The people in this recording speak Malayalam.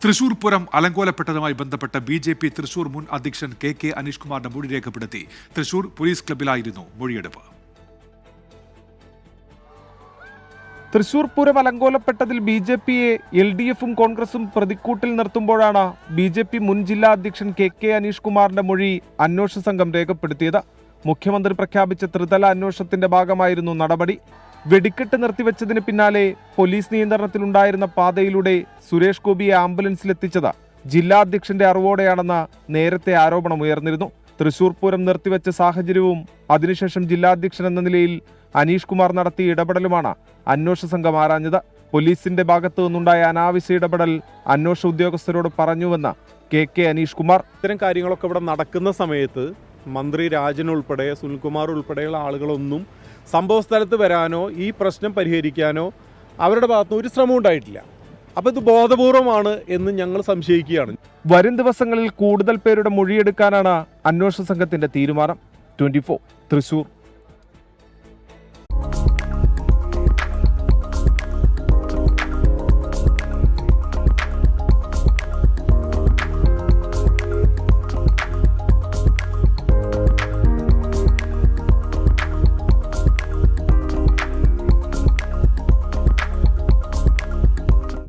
തൃശൂർ പൂരം അലങ്കോലപ്പെട്ടതുമായി ബന്ധപ്പെട്ട് ബി.ജെ.പി. തൃശൂർ മുൻ അധ്യക്ഷൻ കെ അനീഷ് കുമാറിന്റെ മൊഴി രേഖപ്പെടുത്തി. തൃശൂർ പോലീസ് ക്ലബ്ബിലായിരുന്നു മൊഴിയെടുപ്പ്. തൃശൂർ പൂരം അലങ്കോലപ്പെട്ടതിൽ ബി.ജെ.പിയെ എൽ.ഡി.എഫും കോൺഗ്രസും പ്രതിക്കൂട്ടിൽ നിർത്തുമ്പോഴാണ് ബി.ജെ.പി. മുൻ ജില്ലാ അധ്യക്ഷൻ കെ അനീഷ് കുമാറിന്റെ മൊഴി അന്വേഷണ സംഘം രേഖപ്പെടുത്തിയത്. മുഖ്യമന്ത്രി പ്രഖ്യാപിച്ച ത്രിതല അന്വേഷണത്തിന്റെ ഭാഗമായിരുന്നു നടപടി. വെടിക്കെട്ട് നിർത്തിവെച്ചതിന് പിന്നാലെ പോലീസ് നിയന്ത്രണത്തിലുണ്ടായിരുന്ന പാതയിലൂടെ സുരേഷ് ഗോപിയെ ആംബുലൻസിലെത്തിച്ചത് ജില്ലാ അധ്യക്ഷന്റെ അറിവോടെയാണെന്ന് നേരത്തെ ആരോപണമുയർന്നിരുന്നു. തൃശൂർ പൂരം നിർത്തിവെച്ച സാഹചര്യവും അതിനുശേഷം ജില്ലാ അധ്യക്ഷൻ എന്ന നിലയിൽ അനീഷ് കുമാർ നടത്തിയ ഇടപെടലുമാണ് അന്വേഷണ സംഘം ആരാഞ്ഞത്. പോലീസിന്റെ ഭാഗത്തു നിന്നുണ്ടായ അനാവശ്യ ഇടപെടൽ അന്വേഷണ ഉദ്യോഗസ്ഥരോട് പറഞ്ഞുവെന്ന് കെ അനീഷ് കുമാർ. ഇത്തരം കാര്യങ്ങളൊക്കെ ഇവിടെ നടക്കുന്ന സമയത്ത് മന്ത്രി രാജൻ ഉൾപ്പെടെ സുനിൽകുമാർ ഉൾപ്പെടെയുള്ള ആളുകളൊന്നും സംഭവ സ്ഥലത്ത് വരാനോ ഈ പ്രശ്നം പരിഹരിക്കാനോ അവരുടെ ഭാഗത്തുനിന്ന് ഒരു ശ്രമം ഉണ്ടായിട്ടില്ല. അപ്പോൾ ഇത് ബോധപൂർവമാണ് എന്ന് ഞങ്ങൾ സംശയിക്കുകയാണ്. വരും ദിവസങ്ങളിൽ കൂടുതൽ പേരുടെ മൊഴിയെടുക്കാനാണ് അന്വേഷണ സംഘത്തിന്റെ തീരുമാനം. 24 തൃശൂർ.